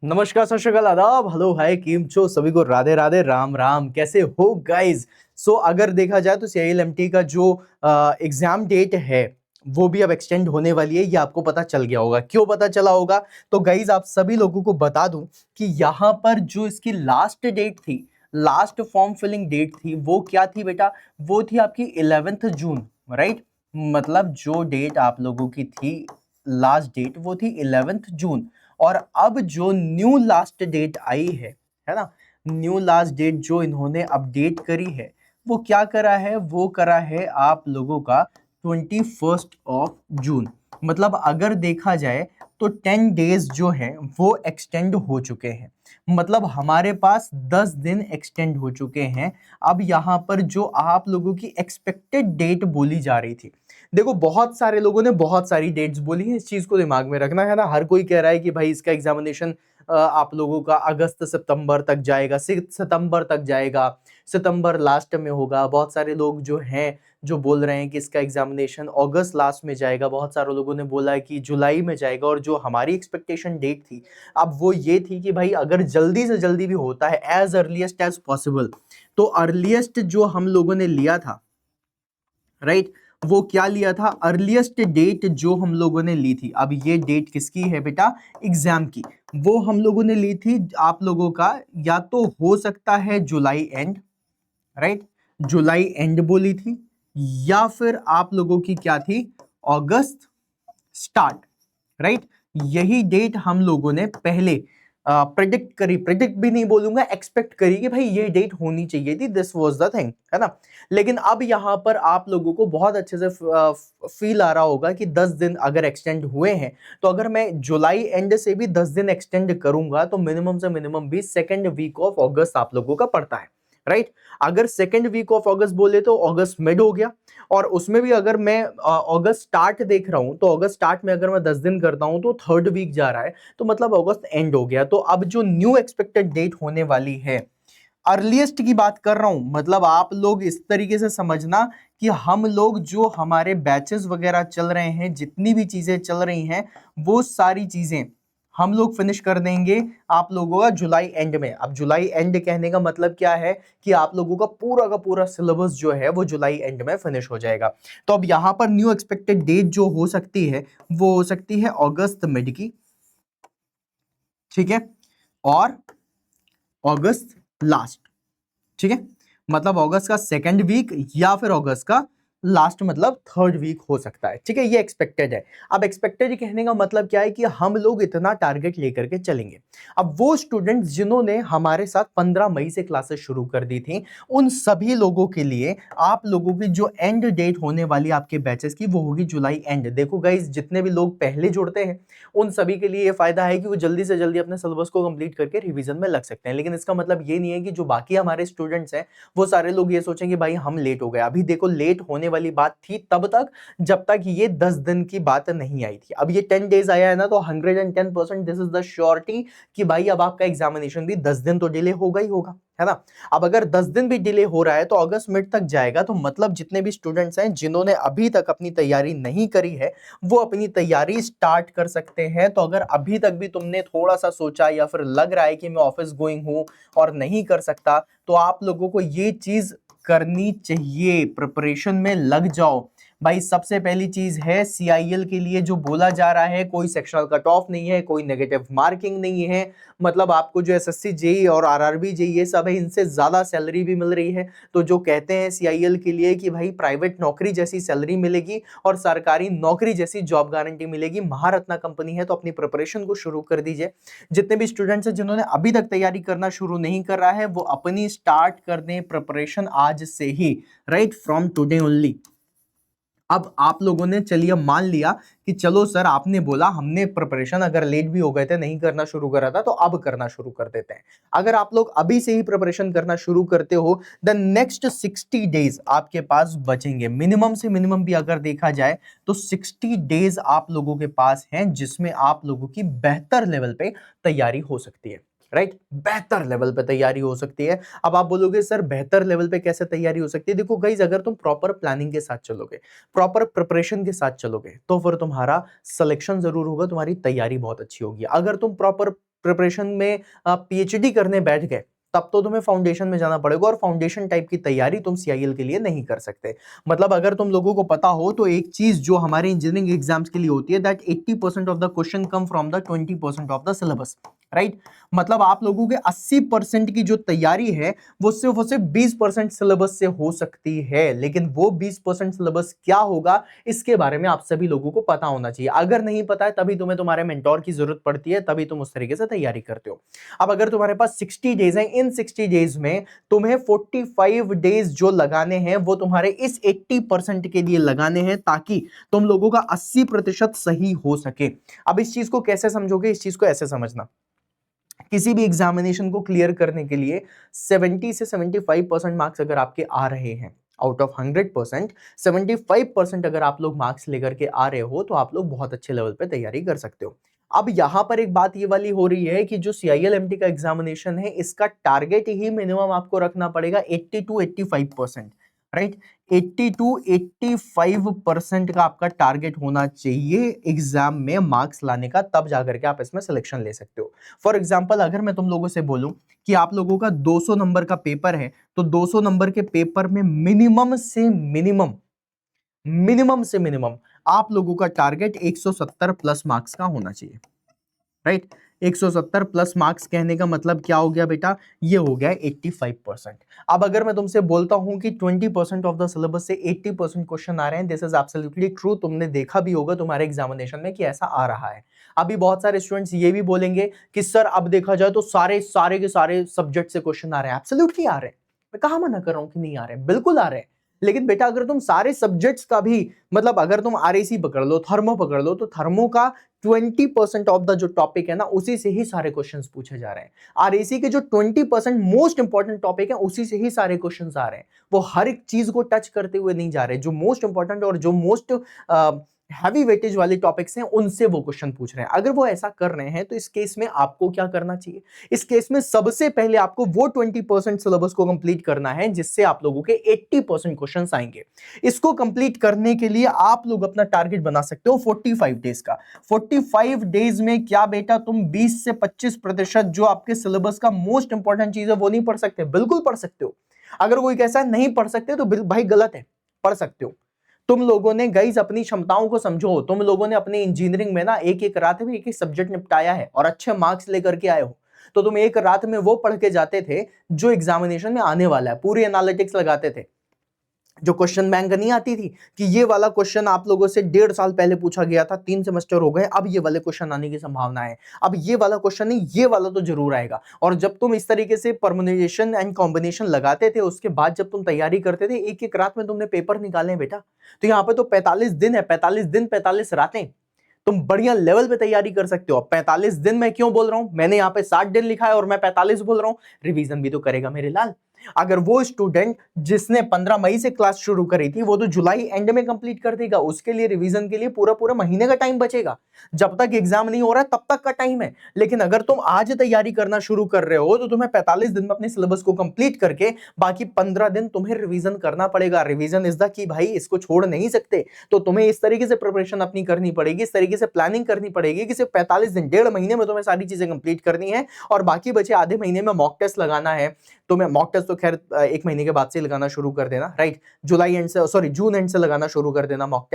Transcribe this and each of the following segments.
नमस्कार, सत श्री अकाल, आदाब, हेलो, हाय, कीम छो, सभी को राधे राधे, राम राम। कैसे हो गाइज? अगर देखा जाए तो CILMT का जो एग्जाम डेट है वो भी अब एक्सटेंड होने वाली है। ये आपको पता चल गया होगा। क्यों पता चला होगा? तो गाइज आप सभी लोगों को बता दूं कि यहाँ पर जो इसकी लास्ट डेट थी, लास्ट फॉर्म फिलिंग डेट थी, वो क्या थी बेटा? वो थी आपकी 11 जून, राइट? मतलब जो डेट आप लोगों की थी, लास्ट डेट, वो थी 11 जून। और अब जो न्यू लास्ट डेट आई है ना, न्यू लास्ट डेट जो इन्होंने अपडेट करी है, वो क्या करा है? वो करा है आप लोगों का 21 जून। मतलब अगर देखा जाए तो 10 डेज जो है वो एक्सटेंड हो चुके हैं। मतलब हमारे पास 10 दिन एक्सटेंड हो चुके हैं। अब यहाँ पर जो आप लोगों की एक्सपेक्टेड डेट बोली जा रही थी, देखो बहुत सारे लोगों ने बहुत सारी डेट्स बोली हैं, इस चीज को दिमाग में रखना है ना। हर कोई कह रहा है कि भाई इसका एग्जामिनेशन आप लोगों का अगस्त सितंबर तक जाएगा, सितंबर तक जाएगा, सितंबर लास्ट में होगा। बहुत सारे लोग जो हैं जो बोल रहे हैं कि इसका एग्जामिनेशन अगस्त लास्ट में जाएगा। बहुत सारे लोगों ने बोला है कि जुलाई में जाएगा। और जो हमारी एक्सपेक्टेशन डेट थी अब वो ये थी कि भाई अगर जल्दी से जल्दी भी होता है, एज अर्लीस्ट एज पॉसिबल, तो अर्लीस्ट जो हम लोगों ने लिया था, राइट, वो क्या लिया था? अर्लीस्ट डेट जो हम लोगों ने ली थी, अब ये डेट किसकी है बेटा? एग्जाम की। वो हम लोगों ने ली थी आप लोगों का, या तो हो सकता है जुलाई एंड, राइट, जुलाई एंड बोली थी, या फिर आप लोगों की क्या थी? अगस्त स्टार्ट, राइट। यही डेट हम लोगों ने पहले प्रिडिक्ट करी, प्रिडिक्ट भी नहीं बोलूंगा, एक्सपेक्ट करी कि भाई ये डेट होनी चाहिए थी, दिस वाज द थिंग, है ना। लेकिन अब यहां पर आप लोगों को बहुत अच्छे से फील आ रहा होगा कि 10 दिन अगर एक्सटेंड हुए हैं, तो अगर मैं जुलाई एंड से भी 10 दिन एक्सटेंड करूंगा तो मिनिमम से मिनिमम भी सेकेंड वीक ऑफ अगस्त आप लोगों का पड़ता है, राइट। अगर सेकेंड वीक ऑफ अगस्त बोले तो अगस्त मिड हो गया। और उसमें भी अगर मैं अगस्त स्टार्ट देख रहा हूं, तो अगस्त स्टार्ट में अगर मैं 10 दिन करता हूं तो थर्ड वीक जा रहा है, तो मतलब अगस्त एंड हो गया। तो अब जो न्यू एक्सपेक्टेड डेट होने वाली है, अर्लीस्ट की बात कर रहा हूं, मतलब आप लोग इस तरीके से समझना कि हम लोग जो हमारे बैचेस वगैरह चल रहे हैं, जितनी भी चीजें चल रही हैं, वो सारी चीजें हम लोग फिनिश कर देंगे आप लोगों का जुलाई एंड में। अब जुलाई एंड कहने का मतलब क्या है कि आप लोगों का पूरा सिलेबस जो है वो जुलाई एंड में फिनिश हो जाएगा। तो अब यहां पर न्यू एक्सपेक्टेड डेट जो हो सकती है वो हो सकती है अगस्त मिड की, ठीक है, और अगस्त लास्ट, ठीक है। मतलब अगस्त का सेकेंड वीक या फिर अगस्त का लास्ट, मतलब थर्ड वीक हो सकता है, ठीक है। ये एक्सपेक्टेड है। अब एक्सपेक्टेड कहने का मतलब क्या है कि हम लोग इतना टारगेट लेकर के चलेंगे। अब वो स्टूडेंट्स जिन्होंने हमारे साथ 15 मई से क्लासेस शुरू कर दी थी, उन सभी लोगों के लिए आप लोगों की जो एंड डेट होने वाली आपके बैचेस की, वो होगी जुलाई एंड। देखो गाइस, जितने भी लोग पहले जुड़ते हैं उन सभी के लिए ये फायदा है कि वो जल्दी से जल्दी अपने सिलेबस को कंप्लीट करके रिवीजन में लग सकते हैं। लेकिन इसका मतलब ये नहीं है कि जो बाकी हमारे स्टूडेंट्स हैं वो सारे लोग ये सोचेंगे भाई हम लेट हो गए। अभी देखो, लेट होने वाली बात थी तब तक जब तक ये 10 दिन की बात नहीं आई थी। अब ये 10 डेज आया है ना, तो 110% दिस इज द श्योरिटी कि भाई अब आपका एग्जामिनेशन भी 10 दिन तो डिले होगा ही होगा, है ना। अब अगर 10 दिन भी डिले हो रहा है तो अगस्त मिड तक जाएगा, तो मतलब जितने भी स्टूडेंट्स हैं जिन्होंने अभी तक अपनी तैयारी नहीं करी है, वो अपनी तैयारी स्टार्ट कर सकते हैं। तो अगर अभी तक भी तुमने थोड़ा सा सोचा या फिर लग रहा है कि मैं ऑफिस गोइंग हूं और नहीं कर सकता, तो आप लोगों को ये चीज करनी चाहिए, प्रिपरेशन में लग जाओ भाई। सबसे पहली चीज है, CIL के लिए जो बोला जा रहा है, कोई सेक्शनल कट ऑफ नहीं है, कोई नेगेटिव मार्किंग नहीं है। मतलब आपको जो SSC जेई और RRB जेई ये सब है, इनसे ज्यादा सैलरी भी मिल रही है। तो जो कहते हैं CIL के लिए कि भाई प्राइवेट नौकरी जैसी सैलरी मिलेगी और सरकारी नौकरी जैसी जॉब गारंटी मिलेगी, महारत्ना कंपनी है, तो अपनी प्रिपरेशन को शुरू कर दीजिए। जितने भी स्टूडेंट्स हैं जिन्होंने अभी तक तैयारी करना शुरू नहीं कर रहा है, वो अपनी स्टार्ट कर दें प्रिपरेशन आज से ही, राइट, फ्रॉम टुडे ओनली। अब आप लोगों ने, चलिए मान लिया कि चलो सर आपने बोला, हमने प्रिपरेशन अगर लेट भी हो गए थे, नहीं करना शुरू करा था, तो अब करना शुरू कर देते हैं। अगर आप लोग अभी से ही प्रिपरेशन करना शुरू करते हो, द नेक्स्ट 60 डेज आपके पास बचेंगे। मिनिमम से मिनिमम भी अगर देखा जाए तो 60 डेज आप लोगों के पास हैं, जिसमें आप लोगों की बेहतर लेवल पे तैयारी हो सकती है, राइट, बेहतर लेवल पे तैयारी हो सकती है। अब आप बोलोगे सर बेहतर लेवल पे कैसे तैयारी हो सकती है? देखो गाइस, अगर तुम प्रॉपर प्लानिंग के साथ चलोगे, प्रॉपर प्रिपरेशन के साथ चलोगे, तो फिर तुम्हारा सिलेक्शन जरूर होगा, तुम्हारी तैयारी बहुत अच्छी होगी। अगर तुम प्रॉपर प्रिपरेशन में पीएचडी करने बैठ गए तब तो तुम्हें फाउंडेशन में जाना पड़ेगा, और फाउंडेशन टाइप की तैयारी तुम सीआईएल के लिए नहीं कर सकते। मतलब अगर तुम लोगों को पता हो तो एक चीज जो हमारे इंजीनियरिंग एग्जाम्स के लिए होती है, that 80% of the question come from the 20% of the syllabus, right. मतलब आप लोगों के 80% की जो तैयारी है वो सिर्फ और सिर्फ 20% सिलेबस से हो सकती है, लेकिन वो 20% सिलेबस क्या होगा इसके बारे में आप सभी लोगों को पता होना चाहिए। अगर नहीं पता है तभी तुम्हें तुम्हारे मेंटोर की जरूरत पड़ती है, तभी तुम उस तरीके से तैयारी करते हो। अब अगर तुम्हारे पास 60 डेज है, इन 60 डेज में तुम्हें 45 डेज जो लगाने हैं वो तुम्हारे इस 80% के लिए लगाने हैं, ताकि तुम लोगों का 80% सही हो सके। अब इस चीज को कैसे समझोगे, इस चीज को ऐसे समझना, किसी भी एग्जामिनेशन को क्लियर करने के लिए 70 से 75% मार्क्स अगर आपके आ रहे हैं, आउट ऑफ 100% 75% अगर आप लोग मार्क्स लेकर के आ रहे हो तो आप लोग बहुत अच्छे लेवल पे तैयारी कर सकते हो। अब यहां पर एक बात ये वाली हो रही है कि जो सीआईएल एमटी का एग्जामिनेशन है इसका टारगेट ही मिनिमम आपको रखना पड़ेगा 80 टू 85%, राइट। 80 टू 85% का आपका टारगेट होना चाहिए एग्जाम में मार्क्स लाने का, तब जाकर के आप इसमें सिलेक्शन ले सकते हो। फॉर एग्जांपल अगर मैं तुम लोगों से बोलूं कि आप लोगों का 200 नंबर का पेपर है, तो 200 नंबर के पेपर में मिनिमम आप लोगों का टारगेट 170 प्लस मार्क्स का होना चाहिए, राइट। 170 प्लस मार्क्स कहने का मतलब क्या हो गया बेटा, ये हो गया 85%। अब अगर मैं तुमसे बोलता हूं कि 20% ऑफ द सिलेबस से 80% क्वेश्चन आ रहे हैं, दिस इज एब्सोल्युटली ट्रू। तुमने देखा भी होगा तुम्हारे एग्जामिनेशन में कि ऐसा आ रहा है। अभी बहुत सारे स्टूडेंट्स ये भी बोलेंगे कि सर अब देखा जाए तो सारे के सारे सब्जेक्ट से क्वेश्चन आ रहे हैं। एब्सोल्युटली आ रहे हैं, मैं कहां मना कर रहा हूं कि नहीं आ रहे हैं, बिल्कुल आ रहे हैं। लेकिन बेटा अगर तुम सारे सब्जेक्ट्स का भी, मतलब अगर तुम आरएसी पकड़ लो, थर्मो पकड़ लो, तो थर्मो का 20% ऑफ द जो टॉपिक है ना उसी से ही सारे क्वेश्चंस पूछे जा रहे हैं। आरएसी के जो 20% मोस्ट इंपॉर्टेंट टॉपिक है उसी से ही सारे क्वेश्चंस आ रहे हैं। वो हर एक चीज को टच करते हुए नहीं जा रहे, जो मोस्ट इंपॉर्टेंट और जो मोस्ट हैवी वेटेज वाले टॉपिक्स हैं उनसे वो क्वेश्चन पूछ रहे हैं। अगर वो ऐसा कर रहे हैं तो इस केस में आपको क्या करना चाहिए, इस केस में सबसे पहले आपको वो 20% सिलेबस को कंप्लीट करना है जिससे आप लोगों के 80% क्वेश्चंस आएंगे। इसको कंप्लीट करने के लिए आप लोग अपना टारगेट बना सकते हो 45 डेज का। 45 डेज में क्या बेटा तुम 20 से 25% जो आपके सिलेबस का मोस्ट इंपॉर्टेंट चीज है वो नहीं पढ़ सकते? बिल्कुल पढ़ सकते हो। अगर कोई कहता है नहीं पढ़ सकते तो भाई गलत है, पढ़ सकते हो। तुम लोगों ने गाइस अपनी क्षमताओं को समझो, तुम लोगों ने अपनी इंजीनियरिंग में ना एक एक रात में एक एक सब्जेक्ट निपटाया है और अच्छे मार्क्स लेकर के आए हो, तो तुम एक रात में वो पढ़ के जाते थे जो एग्जामिनेशन में आने वाला है, पूरी एनालिटिक्स लगाते थे। जो क्वेश्चन बैंक नहीं आती थी कि ये वाला क्वेश्चन आप लोगों से 1.5 साल पहले पूछा गया था, 3 सेमेस्टर हो गए, अब ये वाले क्वेश्चन आने की संभावना है, अब ये वाला क्वेश्चन नहीं ये वाला तो जरूर आएगा। और जब तुम इस तरीके से परम्यूटेशन एंड कॉम्बिनेशन लगाते थे, उसके बाद जब तुम तैयारी करते थे, एक एक रात में तुमने पेपर निकाले बेटा। तो यहाँ पे तो 45 दिन है, 45 दिन 45 रातें तुम बढ़िया लेवल पे तैयारी कर सकते हो। 45 दिन मैं क्यों बोल रहा हूं, मैंने यहाँ पे 60 दिन लिखा है और मैं 45 बोल रहा हूं, रिवीजन भी तो करेगा मेरे लाल। अगर वो स्टूडेंट जिसने 15 मई से क्लास शुरू करी थी वो तो जुलाई एंड में कंप्लीट कर देगा, उसके लिए रिवीजन के लिए पूरा पूरा महीने का टाइम बचेगा। जब तक एग्जाम नहीं हो रहा है तब तक का टाइम है। लेकिन अगर तुम आज तैयारी करना शुरू कर रहे हो तो तुम्हें 45 दिन में अपने सिलेबस को कंप्लीट करके बाकी 15 दिन तुम्हें रिवीजन करना पड़ेगा। रिवीजन इज द की भाई, इसको छोड़ नहीं सकते। तो तुम्हें इस तरीके से प्रिपरेशन अपनी करनी पड़ेगी, इस तरीके से प्लानिंग करनी पड़ेगी कि सिर्फ 45 दिन 1.5 महीने में तुम्हें सारी चीजें कंप्लीट करनी है, और बाकी बचे आधे महीने में मॉक टेस्ट लगाना है। तुम्हें मॉक टेस्ट तो खैर 1 महीने के बाद से लगाना शुरू कर देना, राइट। जुलाई एंड से, सॉरी जून एंड से लगाना शुरू कर देना मॉक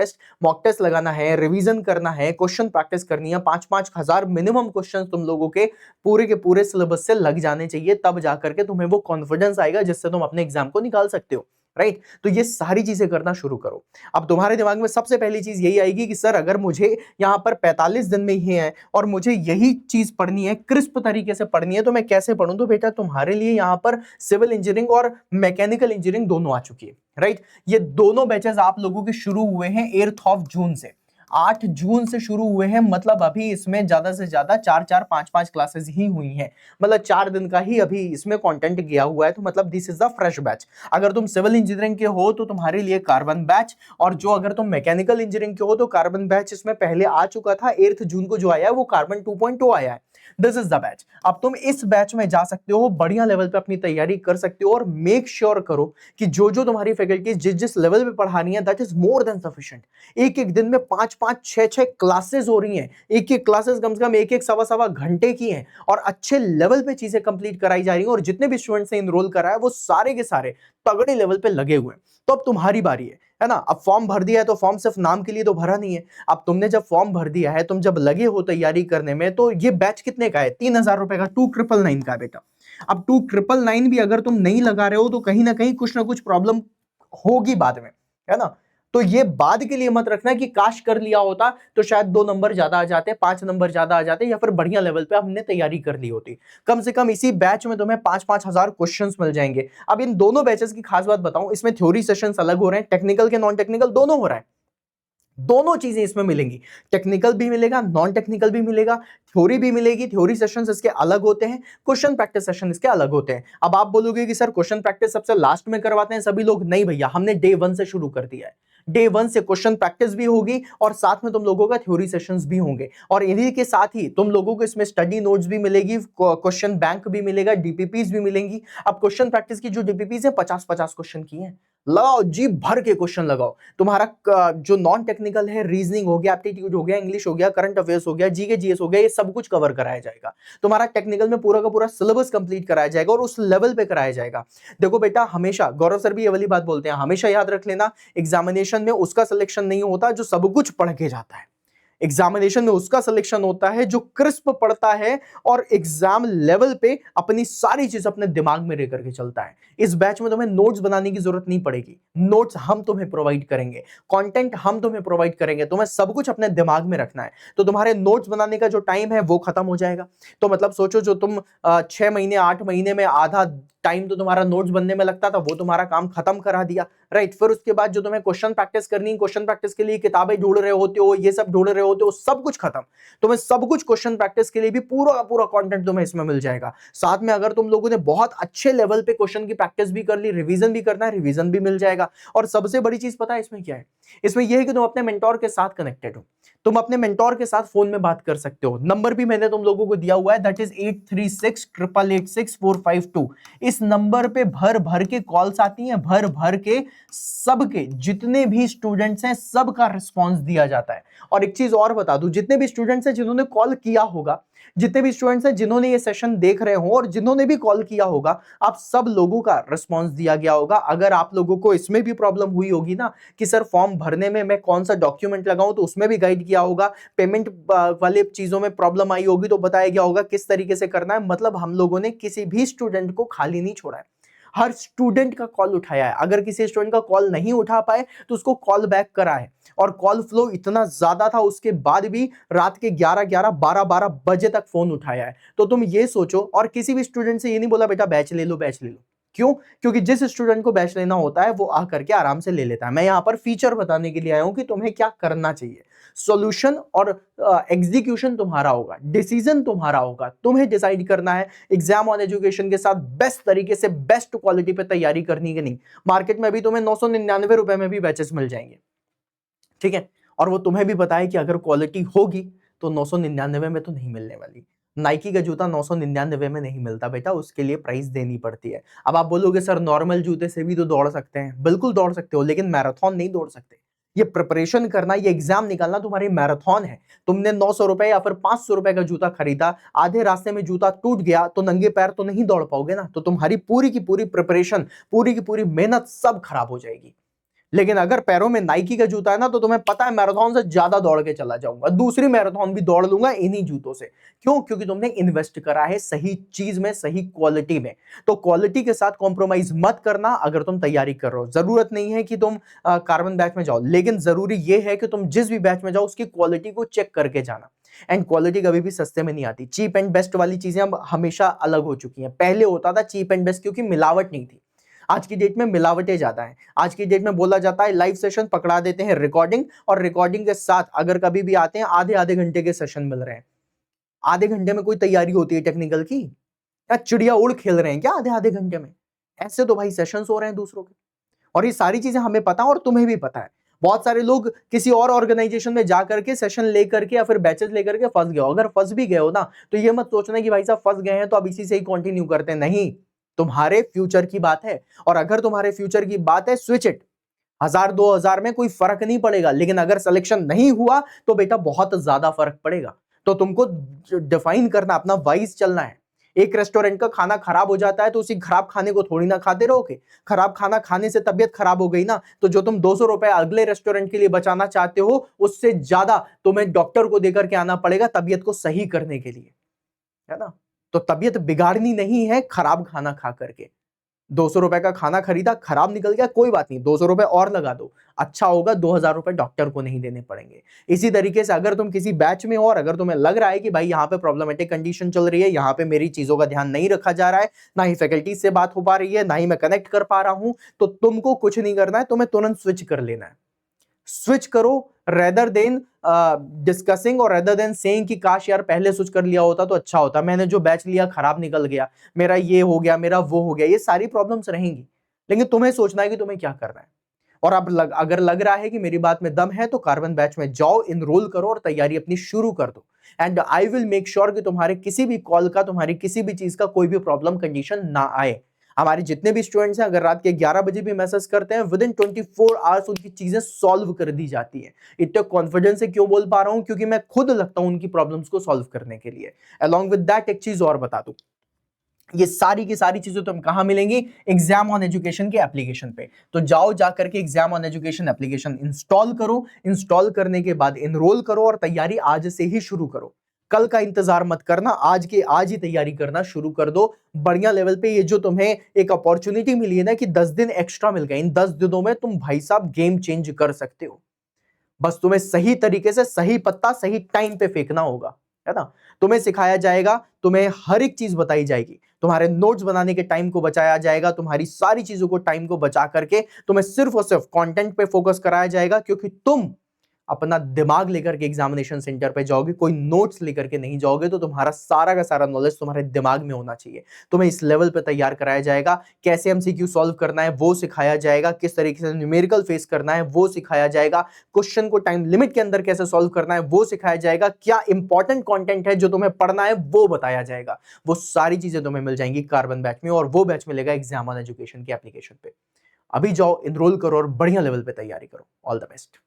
टेस्ट लगाना है, रिवीजन करना है, क्वेश्चन प्रैक्टिस करनी है। 5-5 हजार मिनिमम क्वेश्चन तुम लोगों के पूरे सिलेबस से लग जाने चाहिए, तब जाकर के तुम्हें वो कॉन्फिडेंस आएगा जिससे तुम अपने एग्जाम को निकाल सकते हो, राइट। तो ये सारी चीजें करना शुरू करो। अब तुम्हारे दिमाग में सबसे पहली चीज यही आएगी कि सर अगर मुझे यहां पर 45 दिन में ही है और मुझे यही चीज पढ़नी है, क्रिस्प तरीके से पढ़नी है, तो मैं कैसे पढ़ूं? तो बेटा तुम्हारे लिए यहां पर सिविल इंजीनियरिंग और मैकेनिकल इंजीनियरिंग दोनों आ चुकी है, राइट। ये दोनों बैचेस आप लोगों के शुरू हुए हैं 8 जून से, 8 जून से शुरू हुए हैं। मतलब अभी इसमें ज्यादा से ज्यादा 4-4, 5-5 क्लासेस ही हुई हैं, मतलब 4 दिन का ही अभी इसमें कंटेंट गया हुआ है। तो मतलब this is the fresh batch. अगर तुम सिविल इंजीनियरिंग के हो तो तुम्हारे लिए कार्बन बैच, और जो अगर तुम मैकेनिकल इंजीनियरिंग के हो तो कार्बन बैच इसमें पहले आ चुका था। 8 जून को जो आया है वो कार्बन 2.0 आया है। This is the batch. अब तुम इस बैच में जा सकते हो, बढ़िया लेवल पे अपनी तैयारी कर सकते हो, और मेक श्योर करो कि जो जो तुम्हारी फैकल्टीज जिस जिस लेवल पे पढ़ा रही है that is more than sufficient. एक एक दिन में 5 5 6 क्लासेस हो रही हैं, एक एक क्लासेस कम से कम एक एक सवा सवा घंटे की हैं और अच्छे लेवल पे चीजें कंप्लीट कराई जा रही हैं और जितने भी स्टूडेंट्स ने इनरोल करा है वो सारे के सारे तगड़े लेवल पे लगे हुए हैं। तो अब तुम्हारी बारी है ना। अब फॉर्म भर दिया है तो फॉर्म सिर्फ नाम के लिए तो भरा नहीं है। अब तुमने जब फॉर्म भर दिया है, तुम जब लगे हो तैयारी करने में, तो ये बैच कितने का है? 3,000 रुपए का, 2999 का है बेटा। अब 2999 भी अगर तुम नहीं लगा रहे हो तो कहीं ना कहीं कुछ ना कुछ प्रॉब्लम होगी बाद में, है ना। तो ये बाद के लिए मत रखना कि काश कर लिया होता तो शायद 2 नंबर ज्यादा आ जाते, 5 नंबर ज्यादा आ जाते, या फिर बढ़िया लेवल पे हमने तैयारी कर ली होती। कम से कम इसी बैच में तुम्हें 5-5 हजार क्वेश्चंस मिल जाएंगे। अब इन दोनों बैचेस की खास बात बताऊं, इसमें थ्योरी सेशंस अलग हो रहे हैं, टेक्निकल के नॉन टेक्निकल दोनों हो रहा है। दोनों चीजें इसमें मिलेंगी, टेक्निकल भी मिलेगा, नॉन टेक्निकल भी मिलेगा, थ्योरी भी मिलेगी। थ्योरी सेशंस इसके अलग होते हैं, क्वेश्चन प्रैक्टिस सेशन इसके अलग होते हैं। अब आप बोलोगे कि सर क्वेश्चन प्रैक्टिस सबसे लास्ट में करवाते हैं सभी लोग। नहीं भैया, हमने डे 1 से शुरू कर दिया है। डे 1 से क्वेश्चन प्रैक्टिस भी होगी और साथ में तुम लोगों का थ्योरी सेशंस भी होंगे, और इन्हीं के साथ ही तुम लोगों को इसमें स्टडी नोट्स भी मिलेगी, क्वेश्चन बैंक भी मिलेगा, डीपीपीज भी मिलेंगी। अब क्वेश्चन प्रैक्टिस की जो डीपीपीज है 50-50 क्वेश्चन की है, लगाओ जी भर के क्वेश्चन लगाओ। तुम्हारा जो नॉन टेक्निकल है, रीजनिंग हो गया, एप्टीट्यूड हो गया, इंग्लिश हो गया, करंट अफेयर्स हो गया, जीके जीएस हो गया, ये सब कुछ कवर कराया जाएगा। तुम्हारा टेक्निकल में पूरा का पूरा सिलेबस कंप्लीट कराया जाएगा और उस लेवल पे कराया जाएगा। देखो बेटा, हमेशा गौरव सर भी ये वाली बात बोलते हैं, हमेशा याद रख लेना, एग्जामिनेशन में उसका सिलेक्शन नहीं होता जो सब कुछ पढ़ के जाता है। एग्जामिनेशन में उसका सिलेक्शन होता है जो क्रिस्प पढ़ता है और एग्जाम लेवल पे अपनी सारी चीज अपने दिमाग में लेकर के चलता है। इस बैच में तुम्हें नोट्स बनाने की जरूरत नहीं पड़ेगी, नोट्स हम तुम्हें प्रोवाइड करेंगे, कंटेंट हम तुम्हें प्रोवाइड करेंगे, तुम्हें सब कुछ अपने दिमाग में रखना है। तो तुम्हारे नोट्स बनाने का जो टाइम है वो खत्म हो जाएगा। तो मतलब सोचो, जो तुम 6 महीने 8 महीने में आधा टाइम तो तुम्हारा नोट्स बनने में लगता था, वो तुम्हारा काम खत्म करा दिया, राइट। फिर उसके बाद जो तुम्हें क्वेश्चन प्रैक्टिस करनी है, क्वेश्चन प्रैक्टिस के लिए किताबें ढूंढ रहे होते हो, ये सब ढूंढ रहे होते हो, सब कुछ खत्म। तुम्हें सब कुछ क्वेश्चन प्रैक्टिस के लिए भी पूरा का पूरा कंटेंट तुम्हें इसमें मिल जाएगा। साथ में अगर तुम लोगों ने बहुत अच्छे लेवल पे क्वेश्चन की प्रैक्टिस भी कर ली, रिवीजन भी करना है, रिवीजन भी मिल जाएगा। और सबसे बड़ी चीज पता है इसमें क्या है? इसमें यह है कि तुम अपने मेंटोर के साथ कनेक्टेड हो। तुम अपने मेंटोर के साथ फोन में बात कर सकते हो। नंबर भी मैंने तुम लोगों को दिया हुआ है, दैट इज 8368886452। इस नंबर पे भर भर के कॉल्स आती हैं, भर भर के सबके जितने भी स्टूडेंट्स हैं सबका रिस्पांस दिया जाता है। और एक चीज और बता दूं, जितने भी स्टूडेंट्स हैं जिन्होंने कॉल किया होगा, जितने भी स्टूडेंट्स हैं जिन्होंने ये सेशन देख रहे हो और जिन्होंने भी कॉल किया होगा, आप सब लोगों का रिस्पांस दिया गया होगा। अगर आप लोगों को इसमें भी प्रॉब्लम हुई होगी ना कि सर फॉर्म भरने में मैं कौन सा डॉक्यूमेंट लगाऊं, तो उसमें भी गाइड किया होगा। पेमेंट वाले चीजों में प्रॉब्लम आई होगी तो बताया गया होगा किस तरीके से करना है। मतलब हम लोगों ने किसी भी स्टूडेंट को खाली नहीं छोड़ा है, हर स्टूडेंट का कॉल उठाया है। अगर किसी स्टूडेंट का कॉल नहीं उठा पाए तो उसको कॉल बैक करा है। और कॉल फ्लो इतना ज्यादा था, उसके बाद भी रात के 11-11 12-12 बजे तक फोन उठाया है। तो तुम ये सोचो, और किसी भी स्टूडेंट से ये नहीं बोला बेटा बैच ले लो बैच ले लो। क्यों? क्योंकि जिस स्टूडेंट को बैच लेना होता है वो आ करके आराम से ले लेता है। मैं यहां पर फीचर बताने के लिए आया हूं कि तुम्हें क्या करना चाहिए। सॉल्यूशन और एग्जीक्यूशन तुम्हारा होगा, डिसीजन तुम्हारा होगा, तुम्हें डिसाइड करना है एग्जाम ऑन एजुकेशन के साथ बेस्ट तरीके से बेस्ट क्वालिटी पे तैयारी करनी कि नहीं। मार्केट में अभी तुम्हें 999 रुपए में भी बैचेस मिल जाएंगे, ठीक है। और वो तुम्हें भी पता है कि अगर क्वालिटी होगी तो 999 में तो नहीं मिलने वाली। नाइकी का जूता 999 में नहीं मिलता बेटा, उसके लिए प्राइस देनी पड़ती है। अब आप बोलोगे सर नॉर्मल जूते से भी तो दौड़ सकते हैं, बिल्कुल दौड़ सकते हो, लेकिन मैराथन नहीं दौड़ सकते। ये प्रिपरेशन करना, ये एग्जाम निकालना तुम्हारी मैराथन है। तुमने 900 रुपए या फिर 500 रुपए का जूता खरीदा, आधे रास्ते में जूता टूट गया तो नंगे पैर तो नहीं दौड़ पाओगे ना। तो तुम्हारी पूरी की पूरी प्रिपरेशन, पूरी की पूरी मेहनत सब खराब हो जाएगी। लेकिन अगर पैरों में नाइकी का जूता है ना, तो तुम्हें पता है मैराथन से ज्यादा दौड़ के चला जाऊंगा, दूसरी मैराथन भी दौड़ लूंगा इन्हीं जूतों से। क्यों? क्योंकि तुमने इन्वेस्ट करा है सही चीज में, सही क्वालिटी में। तो क्वालिटी के साथ कॉम्प्रोमाइज मत करना अगर तुम तैयारी कर रहे हो। जरूरत नहीं है कि तुम कार्बन बैच में जाओ, लेकिन जरूरी यह है कि तुम जिस भी बैच में जाओ उसकी क्वालिटी को चेक करके जाना। एंड क्वालिटी कभी भी सस्ते में नहीं आती। चीप एंड बेस्ट वाली चीजें अब हमेशा अलग हो चुकी हैं। पहले होता था चीप एंड बेस्ट क्योंकि मिलावट नहीं थी। आज की डेट में मिलावटें ज्यादा हैं। आज की डेट में बोला जाता है लाइव सेशन पकड़ा देते हैं रिकॉर्डिंग, और रिकॉर्डिंग के साथ अगर कभी भी आते हैं आधे आधे घंटे के सेशन मिल रहे हैं। आधे घंटे में कोई तैयारी होती है टेक्निकल की? या चिड़िया उड़ खेल रहे हैं क्या आधे आधे घंटे में? ऐसे तो भाई सेशंस हो रहे हैं दूसरों के। और ये सारी चीजें हमें पता है और तुम्हें भी पता है। बहुत सारे लोग किसी और ऑर्गेनाइजेशन में जाकर के सेशन लेकर के या फिर बैचेस लेकर के फंस गए हो। अगर फंस भी गए हो ना, तो ये मत सोचना कि भाई साहब फंस गए हैं तो अब इसी से ही कंटिन्यू करते हैं। नहीं, तुम्हारे फ्यूचर की बात है, और अगर तुम्हारे फ्यूचर की बात है स्विच इट। 1000-2000 में कोई फर्क नहीं पड़ेगा, लेकिन अगर सिलेक्शन नहीं हुआ तो बेटा बहुत ज्यादा फर्क पड़ेगा। तो तुमको डिफाइन करना, अपना वाइज चलना है। एक रेस्टोरेंट का खाना खराब हो जाता है तो उसी खराब खाने को थोड़ी ना खाते रहोगे। खराब खाना खाने से तबीयत खराब हो गई ना, तो जो तुम 200 रुपए अगले रेस्टोरेंट के लिए बचाना चाहते हो, उससे ज्यादा तुम्हें डॉक्टर को देकर के आना पड़ेगा तबीयत को सही करने के लिए, है ना। तो तबीयत बिगाड़नी नहीं है खराब खाना खा करके। 200 रुपए का खाना खरीदा, खराब निकल गया, कोई बात नहीं, 200 रुपए और लगा दो, अच्छा होगा, 2000 रुपए डॉक्टर को नहीं देने पड़ेंगे। इसी तरीके से अगर तुम किसी बैच में हो और अगर तुम्हें लग रहा है कि भाई यहाँ पे प्रॉब्लमेटिक कंडीशन चल रही है, यहाँ पे मेरी चीजों का ध्यान नहीं रखा जा रहा है, ना ही फैकल्टी से बात हो पा रही है, ना ही मैं कनेक्ट कर पा रहा हूं, तो तुमको कुछ नहीं करना है, तुम्हें तुरंत स्विच कर लेना है। स्विच करो, रेदर देन डिस्कसिंग और रेदर देन सेइंग कि काश यार पहले स्विच कर लिया होता तो अच्छा होता, मैंने जो बैच लिया खराब निकल गया, मेरा ये हो गया, मेरा वो हो गया, ये सारी प्रॉब्लम्स रहेंगी। लेकिन तुम्हें सोचना है कि तुम्हें क्या करना है। और अब अगर लग रहा है कि मेरी बात में दम है तो कार्बन बैच में जाओ, इनरोल करो और तैयारी अपनी शुरू कर दो। And I will make sure कि तुम्हारे किसी भी कॉल का, तुम्हारी किसी भी चीज का कोई भी प्रॉब्लम कंडीशन ना आए। हमारे जितने भी स्टूडेंट्स हैं अगर रात के 11 बजे भी मैसेज करते हैं, विद इन 24 आवर्स उनकी चीजें सॉल्व कर दी जाती है। इतने कॉन्फिडेंस से क्यों बोल पा रहा हूं? क्योंकि मैं खुद लगता हूं उनकी प्रॉब्लम्स को सॉल्व करने के लिए। अलॉन्ग विद दैट एक चीज और बता दूं, ये सारी की सारी चीजें तुम कहां मिलेंगी? एग्जाम ऑन एजुकेशन के एप्लीकेशन पे। तो जाओ जाकर के exam on education application install करो, इंस्टॉल करने के बाद एनरोल करो और तैयारी आज से ही शुरू करो। कल का इंतजार मत करना, आज के आज ही तैयारी करना शुरू कर दो बढ़िया लेवल पे। ये जो तुम्हें एक अपॉर्चुनिटी मिली है ना कि 10 दिन एक्स्ट्रा मिल गए, इन 10 दिनों में तुम भाई साहब गेम चेंज कर सकते हो। बस तुम्हें सही तरीके से सही पत्ता सही टाइम पे फेंकना होगा, है ना। तुम्हें सिखाया जाएगा, तुम्हें हर एक चीज बताई जाएगी, तुम्हारे नोट्स बनाने के टाइम को बचाया जाएगा, तुम्हारी सारी चीजों को टाइम को बचा करके तुम्हें सिर्फ और सिर्फ कंटेंट पे फोकस कराया जाएगा। क्योंकि तुम अपना दिमाग लेकर के एग्जामिनेशन सेंटर पे जाओगे, कोई नोट्स लेकर के नहीं जाओगे, तो तुम्हारा सारा का सारा नॉलेज तुम्हारे दिमाग में होना चाहिए। तुम्हें इस लेवल पे तैयार कराया जाएगा। कैसे एमसीक्यू सॉल्व करना है वो सिखाया जाएगा, किस तरीके से न्यूमेरिकल फेस करना है वो सिखाया जाएगा, क्वेश्चन को टाइम लिमिट के अंदर कैसे सॉल्व करना है वो सिखाया जाएगा, क्या इंपॉर्टेंट कंटेंट है जो तुम्हें पढ़ना है वो बताया जाएगा। वो सारी चीजें तुम्हें मिल जाएंगी कार्बन बैच में, और वो बैच मिलेगा एग्जाम ऑन एजुकेशन के एप्लीकेशन पे। अभी जाओ, इनरोल करो और बढ़िया लेवल पे तैयारी करो। All the best.